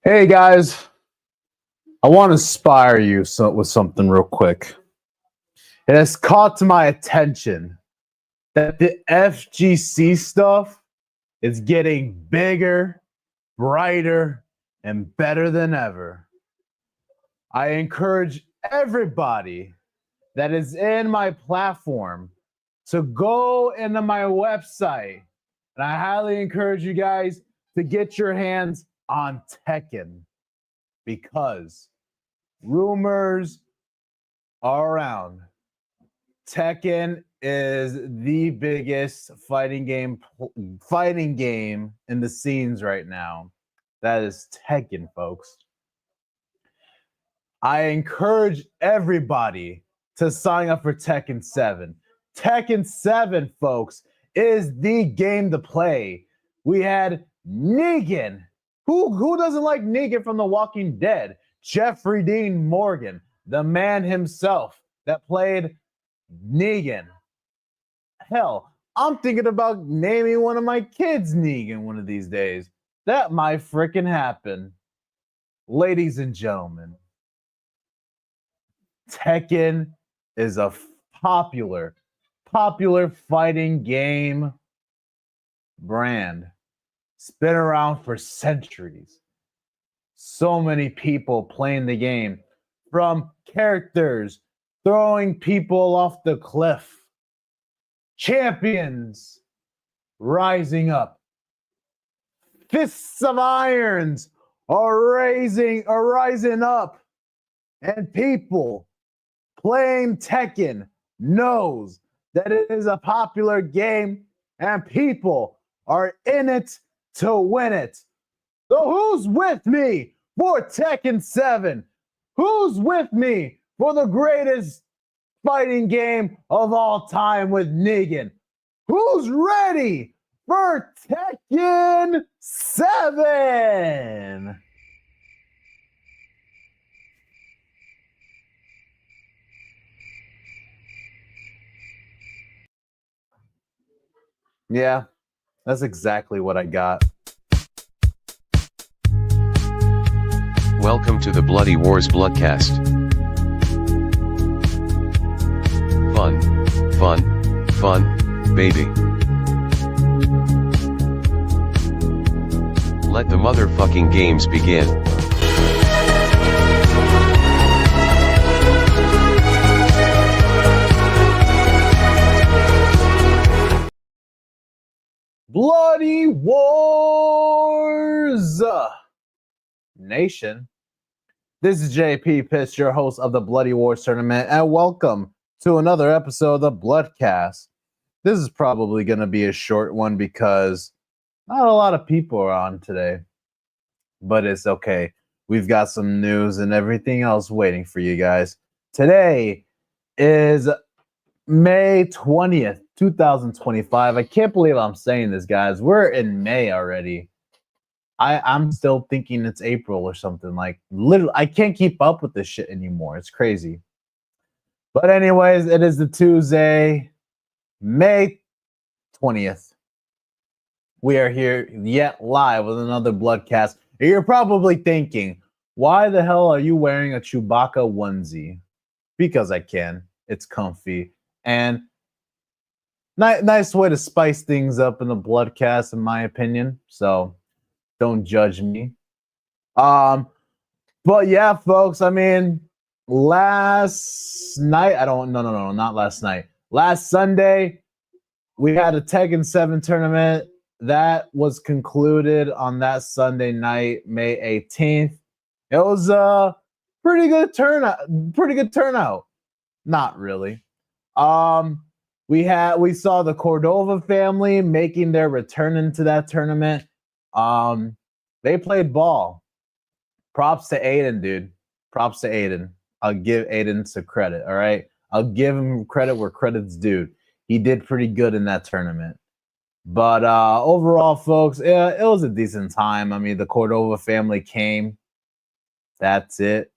Hey guys, I want to inspire you with something real quick. It has caught to my attention that the FGC stuff is getting bigger, brighter, and better than ever. I encourage everybody that is in my platform to go into my website. And I highly encourage you guys to get your hands on Tekken because rumors are around. Tekken is the biggest fighting game in the scenes right now. That is Tekken, folks. I encourage everybody to sign up for Tekken 7. Tekken 7, folks, is the game to play. We had Negan. Who doesn't like Negan from The Walking Dead? Jeffrey Dean Morgan, the man himself that played Negan. Hell, I'm thinking about naming one of my kids Negan one of these days. That might freaking happen. Ladies and gentlemen, Tekken is a popular fighting game brand. It's been around for centuries. So many people playing the game, from characters throwing people off the cliff, champions rising up, fists of irons are rising up, and people playing Tekken knows that it is a popular game and people are in it to win it. So who's with me for Tekken 7? Who's with me for the greatest fighting game of all time with Negan? Who's ready for Tekken 7? Yeah, that's exactly what I got. Welcome to the Bloody Wars Bloodcast. Fun, fun, fun, baby. Let the motherfucking games begin. Bloody Wars Nation. This is JP Pitts, your host of the Bloody Wars Tournament, and welcome to another episode of the Bloodcast. This is probably going to be a short one because not a lot of people are on today, but it's okay. We've got some news and everything else waiting for you guys. Today is May 20th, 2025. I can't believe I'm saying this, guys. We're in May already. I'm still thinking it's April or something. Like, literally, I can't keep up with this shit anymore. It's crazy. But anyways, it is the Tuesday, May 20th. We are here yet live with another Bloodcast. You're probably thinking, why the hell are you wearing a Chewbacca onesie? Because I can. It's comfy. And nice way to spice things up in the Bloodcast, in my opinion. So don't judge me. But yeah, folks, I mean, last night, no, not last night. Last Sunday, we had a Tekken 7 tournament that was concluded on that Sunday night, May 18th. It was a pretty good turnout. Not really. We saw the Cordova family making their return into that tournament. They played ball. Props to Aiden, dude. Props to Aiden. I'll give Aiden some credit, all right? I'll give him credit where credit's due. He did pretty good in that tournament. But overall, folks, it was a decent time. I mean, the Cordova family came. That's it.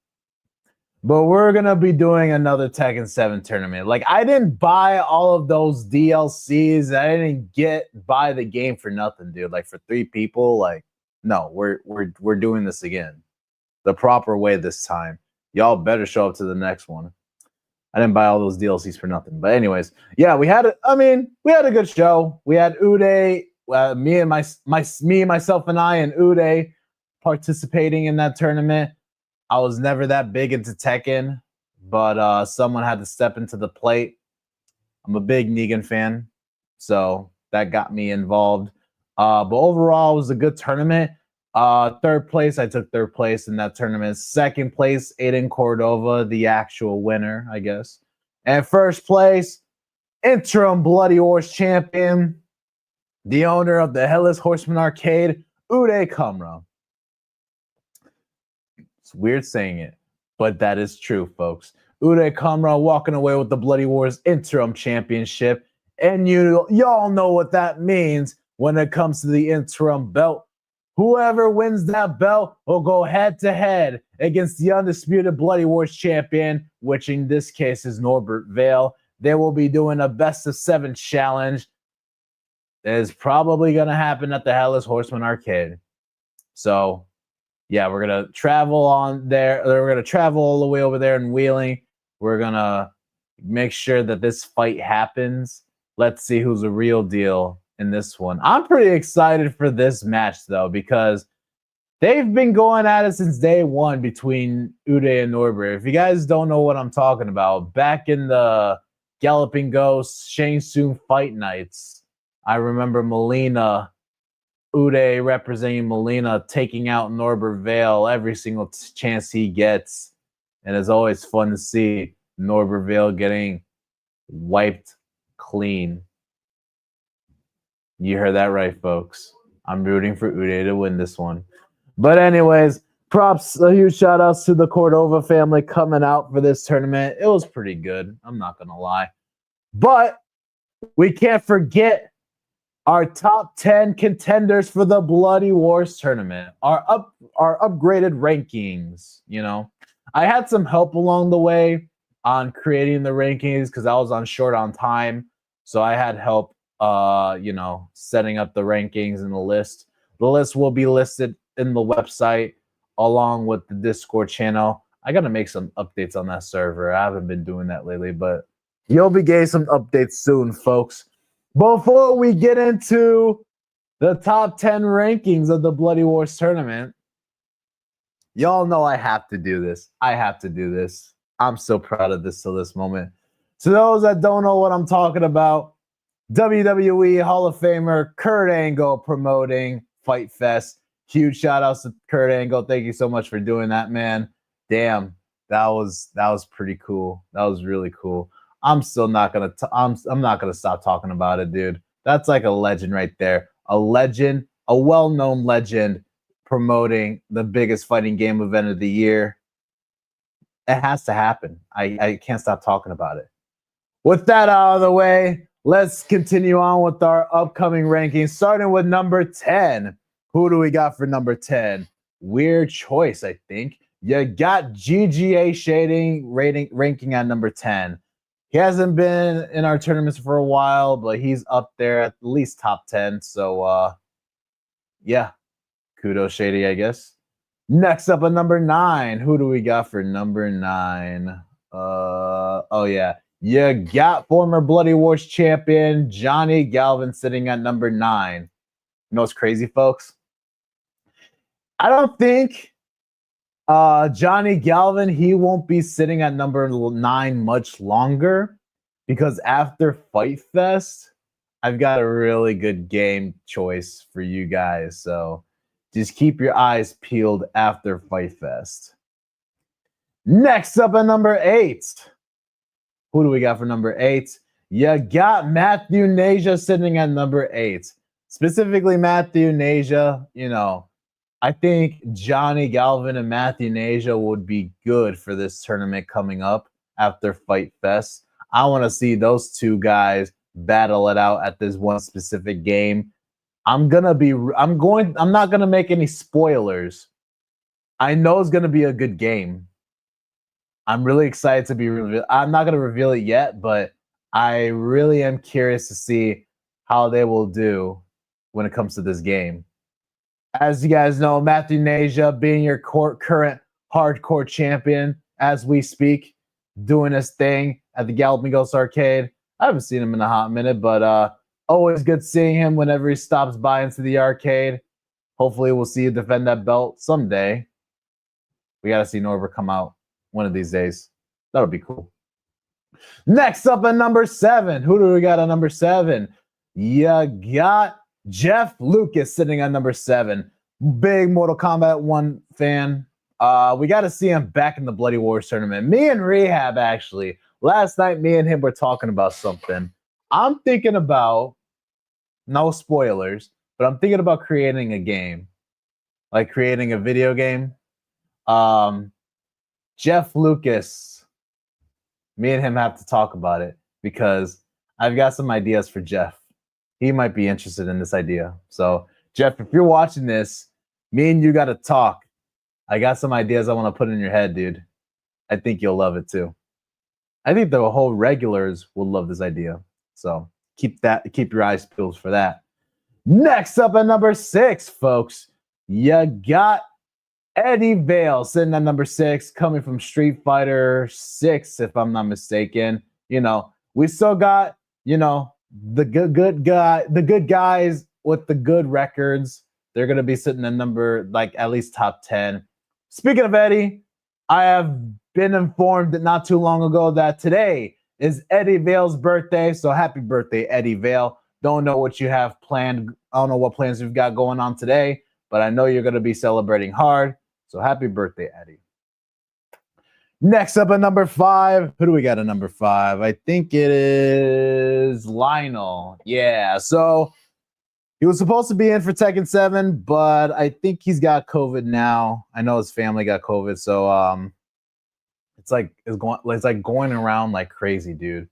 But we're going to be doing another Tekken 7 tournament. Like, I didn't buy all of those DLCs. I didn't buy the game for nothing, dude. Like, for 3 people, like, No, we're doing this again. The proper way this time. Y'all better show up to the next one. I didn't buy all those DLCs for nothing. But anyways, yeah, we had a good show. We had Uday, me and myself and I and Uday participating in that tournament. I was never that big into Tekken, but someone had to step into the plate. I'm a big Negan fan, so that got me involved. But overall, it was a good tournament. Third place, I took third place in that tournament. Second place, Aiden Cordova, the actual winner, I guess. And first place, interim Bloody Wars champion, the owner of the Hellas Horseman Arcade, Uday Kamra. It's weird saying it, but that is true, folks. Uday Kamra walking away with the Bloody Wars interim championship. And y'all know what that means when it comes to the interim belt. Whoever wins that belt will go head-to-head against the undisputed Bloody Wars champion, which in this case is Norbert Vale. They will be doing a best-of-7 challenge that is probably going to happen at the Hellas Horseman Arcade. So, yeah, we're going to travel on there. We're going to travel all the way over there in Wheeling. We're going to make sure that this fight happens. Let's see who's a real deal in this one. I'm pretty excited for this match, though, because they've been going at it since day one between Uday and Norbert. If you guys don't know what I'm talking about, back in the Galloping Ghost, Shang Tsung fight nights, I remember Melina, Uday representing Melina, taking out Norbert Vale every single chance he gets. And it's always fun to see Norbert Vale getting wiped clean. You heard that right, folks. I'm rooting for Uday to win this one. But anyways, props, a huge shout outs to the Cordova family coming out for this tournament. It was pretty good. I'm not going to lie. But we can't forget our top 10 contenders for the Bloody Wars tournament. Our upgraded rankings, you know. I had some help along the way on creating the rankings because I was short on time. So I had help setting up the rankings and the list. The list will be listed in the website along with the Discord channel. I got to make some updates on that server. I haven't been doing that lately, but you'll be getting some updates soon, folks. Before we get into the top 10 rankings of the Bloody Wars tournament, y'all know I have to do this. I'm so proud of this till this moment. To those that don't know what I'm talking about, WWE Hall of Famer Kurt Angle promoting Fight Fest. Huge shout outs to Kurt Angle. Thank you so much for doing that, man. Damn, that was pretty cool. That was really cool. I'm still not gonna I'm not gonna stop talking about it, dude. That's like a legend right there. A legend, a well-known legend promoting the biggest fighting game event of the year. It has to happen. I can't stop talking about it. With that out of the way, let's continue on with our upcoming rankings, starting with number 10. Who do we got for number 10? Weird choice, I think. You got GGA Shading ranking at number 10. He hasn't been in our tournaments for a while, but he's up there at least top 10. So, yeah, kudos, Shady, I guess. Next up at number 9. Who do we got for number 9? Oh, yeah. You got former Bloody Wars champion Johnny Galvin sitting at number 9. You know what's crazy, folks? I don't think Johnny Galvin, he won't be sitting at number 9 much longer because after Fight Fest, I've got a really good game choice for you guys. So just keep your eyes peeled after Fight Fest. Next up at number 8. Who do we got for number 8? You got Matthew Nasia sitting at number 8. Specifically, Matthew Nasia, you know, I think Johnny Galvin and Matthew Nasia would be good for this tournament coming up after Fight Fest. I want to see those two guys battle it out at this one specific game. I'm not going to make any spoilers. I know it's going to be a good game. I'm really excited to be revealed. I'm not going to reveal it yet, but I really am curious to see how they will do when it comes to this game. As you guys know, Matthew Nasia being your current hardcore champion as we speak, doing his thing at the Galloping Ghost Arcade. I haven't seen him in a hot minute, but always good seeing him whenever he stops by into the arcade. Hopefully we'll see you defend that belt someday. We got to see Norbert come out one of these days. That'll be cool. Next up at number 7. Who do we got at number 7? You got Jeff Lucas sitting at number 7. Big Mortal Kombat 1 fan. We got to see him back in the Bloody Wars tournament. Me and Rehab, actually. Last night, me and him were talking about something. I'm thinking about, no spoilers, but I'm thinking about creating a game. Like creating a video game. Jeff Lucas, me and him have to talk about it because I've got some ideas for Jeff. He might be interested in this idea. So, Jeff, if you're watching this, me and you got to talk. I got some ideas I want to put in your head, dude. I think you'll love it too. I think the whole regulars will love this idea. So keep your eyes peeled for that. Next up at number 6, folks, you got Eddie Vale sitting at number 6, coming from Street Fighter 6, if I'm not mistaken. You know, we still got, the good guys with the good records. They're gonna be sitting at number, like, at least top 10. Speaking of Eddie, I have been informed that not too long ago that today is Eddie Vale's birthday. So happy birthday, Eddie Vale. Don't know what you have planned. I don't know what plans you've got going on today, but I know you're going to be celebrating hard. So happy birthday, Eddie. Next up at number 5. Who do we got at number 5? I think it is Lionel. Yeah, so he was supposed to be in for Tekken 7, but I think he's got COVID now. I know his family got COVID, so it's like going around like crazy, dude.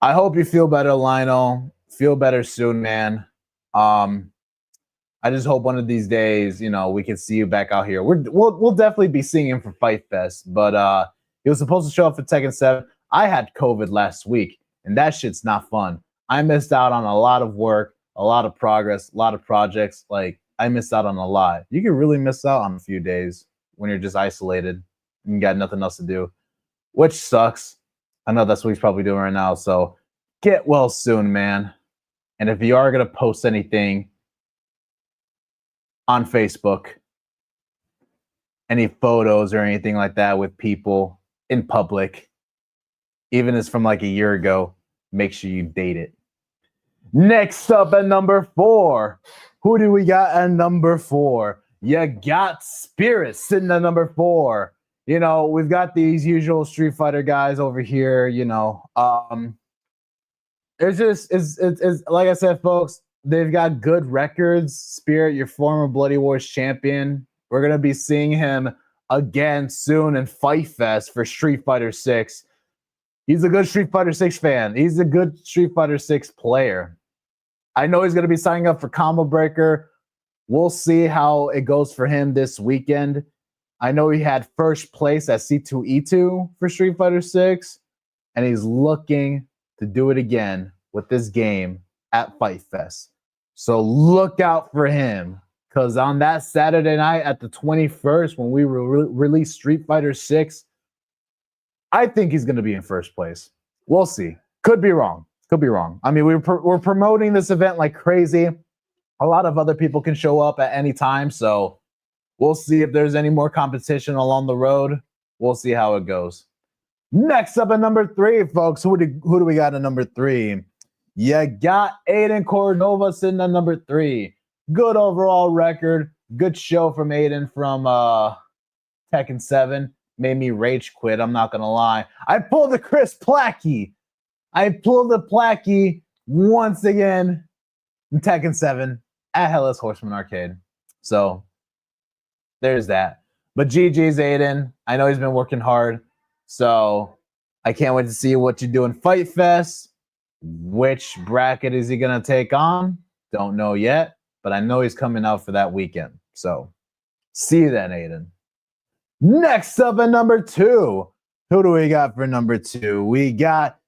I hope you feel better, Lionel. Feel better soon, man. I just hope one of these days, we can see you back out here. We'll definitely be seeing him for Fight Fest, but he was supposed to show up for Tekken 7. I had COVID last week, and that shit's not fun. I missed out on a lot of work, a lot of progress, a lot of projects. Like, I missed out on a lot. You can really miss out on a few days when you're just isolated and you got nothing else to do, which sucks. I know that's what he's probably doing right now. So get well soon, man. And if you are going to post anything on Facebook, any photos or anything like that with people in public, even if it's from like a year ago, make sure you date it. Next up at number 4. Who do we got at number 4? You got Spirit sitting at number 4. We've got these usual Street Fighter guys over here, it's like I said, folks, they've got good records. Spirit, your former Bloody Wars champion. We're going to be seeing him again soon in Fight Fest for Street Fighter 6. He's a good Street Fighter 6 fan. He's a good Street Fighter 6 player. I know he's going to be signing up for Combo Breaker. We'll see how it goes for him this weekend. I know he had first place at C2E2 for Street Fighter 6, and he's looking to do it again with this game at Fight Fest. So look out for him, because on that Saturday night at the 21st, when we release Street Fighter 6, I think he's going to be in first place. We'll see. Could be wrong. I mean, we're promoting this event like crazy. A lot of other people can show up at any time, so we'll see if there's any more competition along the road. We'll see how it goes. Next up at number 3, folks, who do we got at number 3? You got Aiden Cordova sitting at number 3. Good overall record. Good show from Aiden from Tekken 7. Made me rage quit, I'm not going to lie. I pulled the Chris Plackey. I pulled the Plackey once again in Tekken 7 at Hellas Horseman Arcade. So there's that. But GG's Aiden. I know he's been working hard. So I can't wait to see what you do in Fight Fest. Which bracket is he going to take on? Don't know yet. But I know he's coming out for that weekend. So see you then, Aiden. Next up at number 2. Who do we got for number 2? We got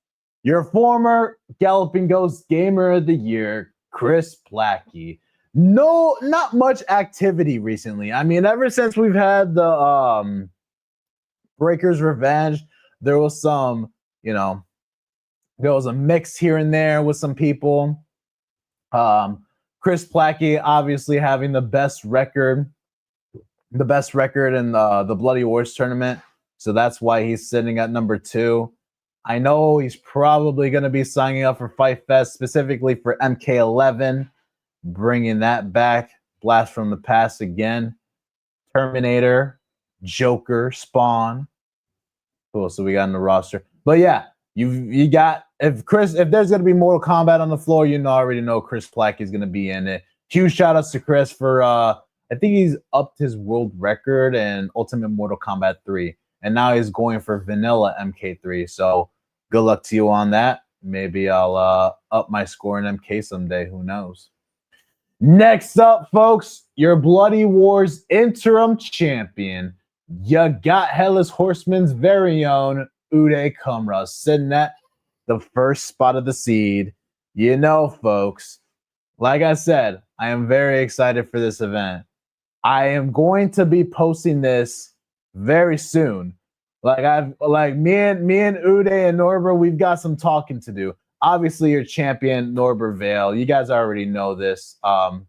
your former Galloping Ghost Gamer of the Year, Chris Plackey. No, not much activity recently. I mean, ever since we've had the Breaker's Revenge, there was some, there was a mix here and there with some people. Chris Plackey obviously having the best record in the Bloody Wars tournament. So that's why he's sitting at number 2. I know he's probably going to be signing up for Fight Fest, specifically for MK11, bringing that back. Blast from the past again. Terminator, Joker, Spawn. Cool. So we got in the roster. But yeah, you got if there's gonna be Mortal Kombat on the floor, already know Chris Plack is gonna be in it. Huge shout outs to Chris for I think he's upped his world record in Ultimate Mortal Kombat 3. And now he's going for vanilla MK3. So good luck to you on that. Maybe I'll up my score in MK someday. Who knows? Next up, folks, your Bloody Wars interim champion. You got Headless Horseman's very own Uday Kumra sitting at the first spot of the seed. Folks, like I said, I am very excited for this event. I am going to be posting this very soon. Me and Uday and Norbert, we've got some talking to do. Obviously, your champion, Norbert Vale. You guys already know this. Norbert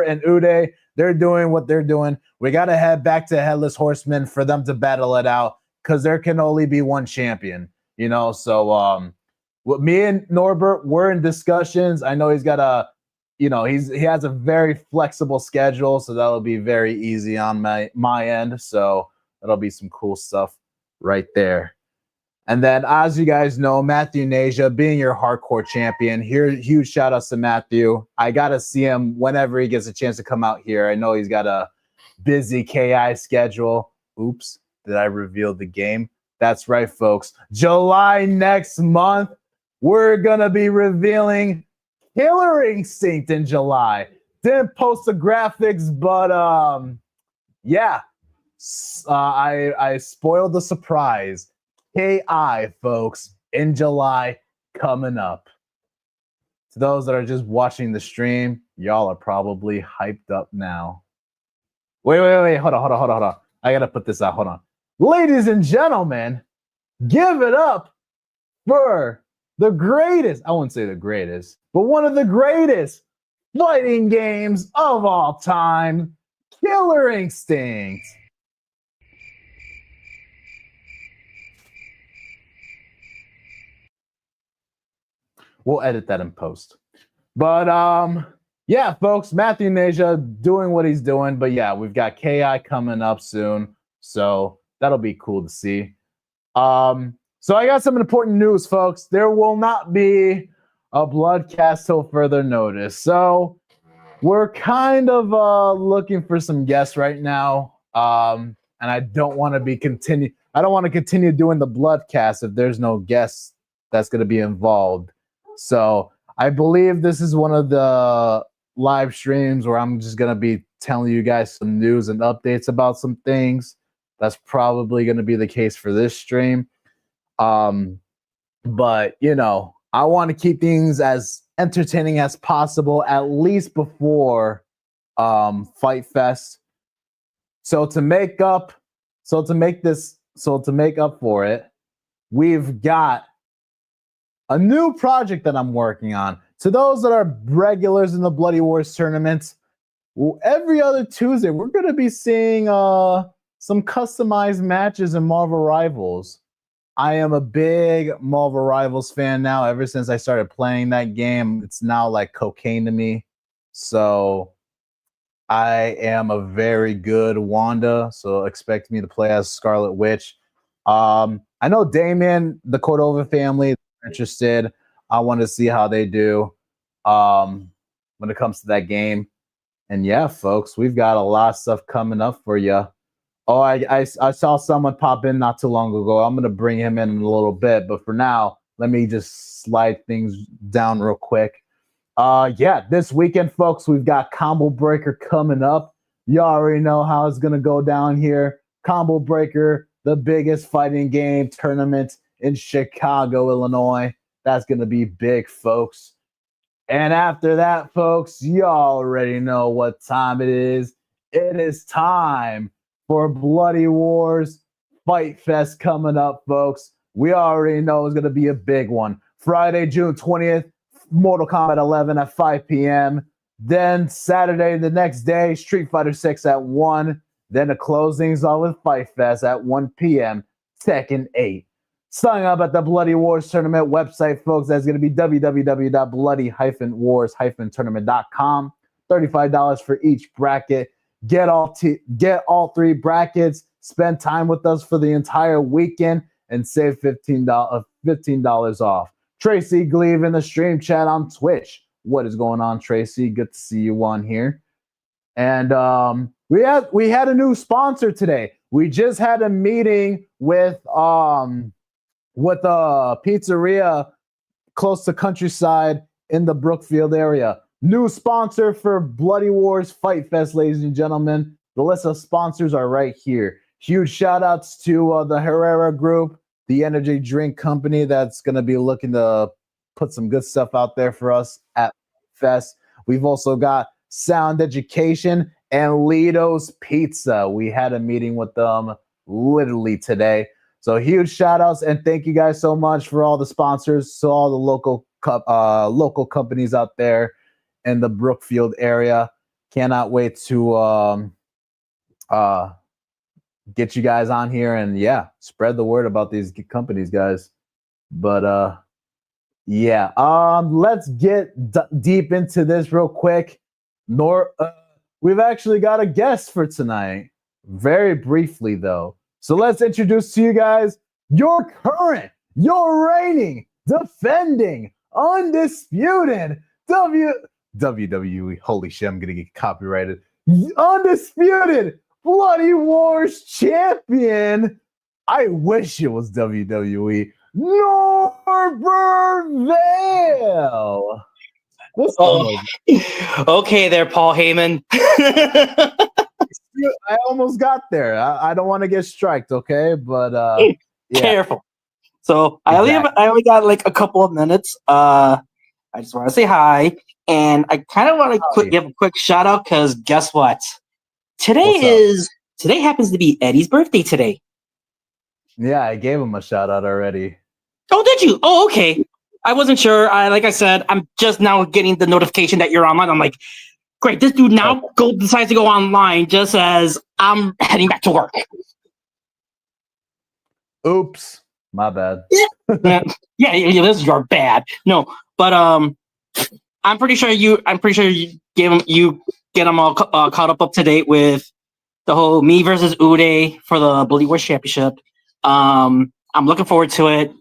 and Uday, they're doing what they're doing. We got to head back to Headless Horseman for them to battle it out because there can only be one champion, So me and Norbert, we're in discussions. I know he's got he has a very flexible schedule, so that'll be very easy on my end. So that'll be some cool stuff right there. And then, as you guys know, Matthew Nasia being your hardcore champion. Here, huge shout outs to Matthew. I got to see him whenever he gets a chance to come out here. I know he's got a busy KI schedule. Oops, did I reveal the game? That's right, folks. July next month, we're going to be revealing Killer Instinct in July. Didn't post the graphics, but I spoiled the surprise. KI, folks, in July, coming up. To those that are just watching the stream, y'all are probably hyped up now. Wait. Hold on. I got to put this out. Hold on. Ladies and gentlemen, give it up for the greatest, I wouldn't say the greatest, but one of the greatest fighting games of all time, Killer Instinct. We'll edit that in post. But yeah, folks, Matthew Nasia doing what he's doing. But yeah, we've got KI coming up soon. So that'll be cool to see. So I got some important news, folks. There will not be a Bloodcast till further notice. So we're kind of looking for some guests right now. And I don't want to continue doing the Bloodcast if there's no guests that's going to be involved. So I believe this is one of the live streams where I'm just going to be telling you guys some news and updates about some things. That's probably going to be the case for this stream. But I want to keep things as entertaining as possible, at least before Fight Fest. So to make up for it, we've got a new project that I'm working on. To those that are regulars in the Bloody Wars tournaments, every other Tuesday, we're going to be seeing some customized matches in Marvel Rivals. I am a big Marvel Rivals fan now. Ever since I started playing that game, it's now like cocaine to me. So I am a very good Wanda, so expect me to play as Scarlet Witch. I know Damien, the Cordova family, interested. I want to see how they do when it comes to that game. And yeah, folks, we've got a lot of stuff coming up for you. Oh, I saw someone pop in not too long ago. I'm going to bring him in a little bit. But for now, let me just slide things down real quick. Yeah, this weekend, folks, we've got Combo Breaker coming up. You already know how it's going to go down here. Combo Breaker, the biggest fighting game tournament in Chicago, Illinois. That's going to be big, folks. And after that, folks, you already know what time it is. It is time for Bloody Wars Fight Fest coming up, folks. We already know it's going to be a big one. Friday, June 20th, Mortal Kombat 11 at 5 p.m. Then Saturday, the next day, Street Fighter 6 at 1. Then the closings all with Fight Fest at 1 p.m. Tekken 8. Signing up at the Bloody Wars Tournament website, folks. That's going to be www.bloody-wars-tournament.com. $35 for each bracket. Get all three brackets. Spend time with us for the entire weekend and save $15 off. Tracy Gleave in the stream chat on Twitch. What is going on, Tracy? Good to see you on here. And we had a new sponsor today. We just had a meeting with a pizzeria close to Countryside in the Brookfield area. New sponsor for Bloody Wars Fight Fest, ladies and gentlemen. The list of sponsors are right here. Huge shout outs to the Herrera Group, the energy drink company that's going to be looking to put some good stuff out there for us at Fest. We've also got Sound Education and Lido's Pizza. We had a meeting with them literally today. So huge shout outs and thank you guys so much for all the sponsors, so all the local companies out there in the Brookfield area. Cannot wait to get you guys on here and spread the word about these companies, guys. But let's get deep into this real quick. We've actually got a guest for tonight, very briefly though. So let's introduce to you guys your reigning, defending, undisputed WWE. Holy shit, I'm gonna get copyrighted. Undisputed Bloody Wars champion. I wish it was WWE. Norbert Vale. Okay there, Paul Heyman. I almost got there. I don't want to get striked, okay? But careful. So exactly. I only got like a couple of minutes. I just want to say hi, and I kind of want to give a quick shout out because guess what? Today happens to be Eddie's birthday today. Yeah, I gave him a shout out already. Oh, did you? Oh, okay. I wasn't sure. Like I said, I'm just now getting the notification that you're online. I'm like, great, this dude now decides to go online just as I'm heading back to work. Oops, my bad. yeah, this is your bad. No, but I'm pretty sure you get them all caught up to date with the whole me versus Uday for the Bloody Wars Championship. I'm looking forward to it.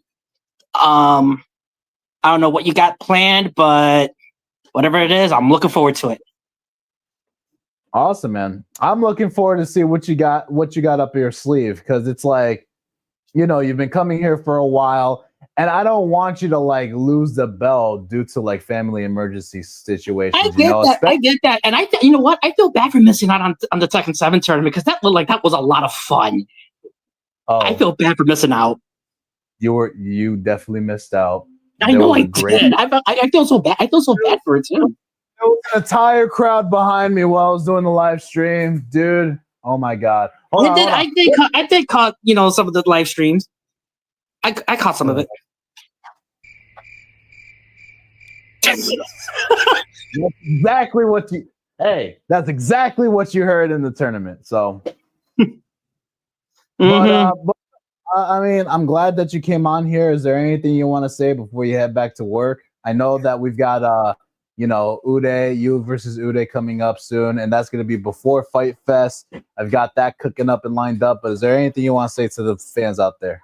I don't know what you got planned, but whatever it is, I'm looking forward to it. Awesome, man. I'm looking forward to see what you got up your sleeve, because it's like, you've been coming here for a while, and I don't want you to like lose the belt due to like family emergency situations. I get that, and you know what? I feel bad for missing out on the Tekken 7 tournament because that looked like that was a lot of fun. I feel bad for missing out. You definitely missed out. I know I did. I feel so bad. I feel so bad for it too. There was an entire crowd behind me while I was doing the live stream, dude. Oh my god! I did caught some of the live streams. I caught some of it. That's exactly what you. Hey, that's exactly what you heard in the tournament. So, but I mean, I'm glad that you came on here. Is there anything you want to say before you head back to work? I know that we've got Uday, you versus Uday coming up soon, and that's going to be before Fight Fest. I've got that cooking up and lined up. But is there anything you want to say to the fans out there?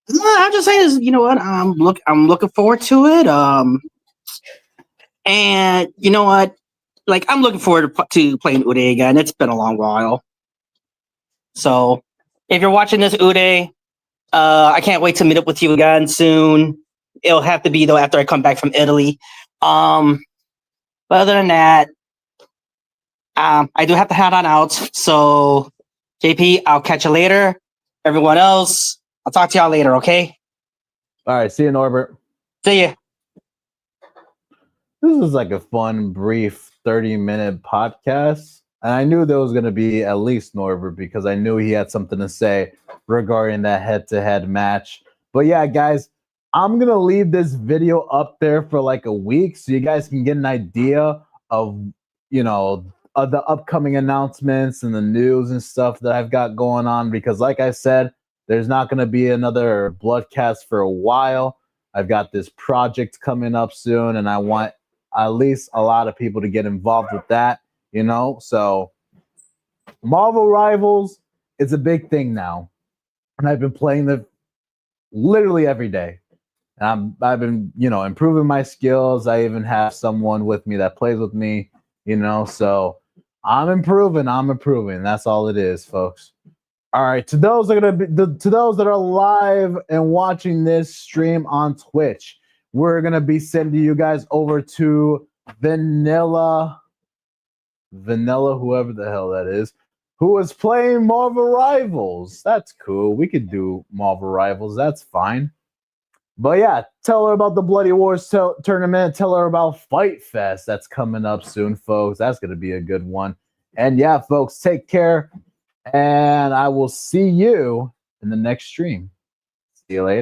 No, I'm just saying is, you know what? I'm looking forward to it. And you know what? Like, I'm looking forward to playing Uday again. It's been a long while. So, if you're watching this, Uday, I can't wait to meet up with you again soon. It'll have to be though after I come back from Italy. But other than that, I do have to head on out. So, JP, I'll catch you later. Everyone else, I'll talk to y'all later, okay? All right, see you, Norbert. See ya. this was like a fun, brief 30-minute podcast. And I knew there was going to be at least Norbert because I knew he had something to say regarding that head-to-head match. But yeah, guys, I'm going to leave this video up there for like a week so you guys can get an idea of, of the upcoming announcements and the news and stuff that I've got going on. Because like I said, there's not going to be another Bloodcast for a while. I've got this project coming up soon, and I want at least a lot of people to get involved with that, So Marvel Rivals is a big thing now. And I've been playing it literally every day. And I've been, improving my skills. I even have someone with me that plays with me, So I'm improving. That's all it is, folks. All right, to those that are live and watching this stream on Twitch, we're gonna be sending you guys over to Vanilla, whoever the hell that is, who is playing Marvel Rivals. That's cool. We could do Marvel Rivals. That's fine. But yeah, tell her about the Bloody Wars tournament. Tell her about Fight Fest that's coming up soon, folks. That's gonna be a good one. And yeah, folks, take care. And I will see you in the next stream. See you later.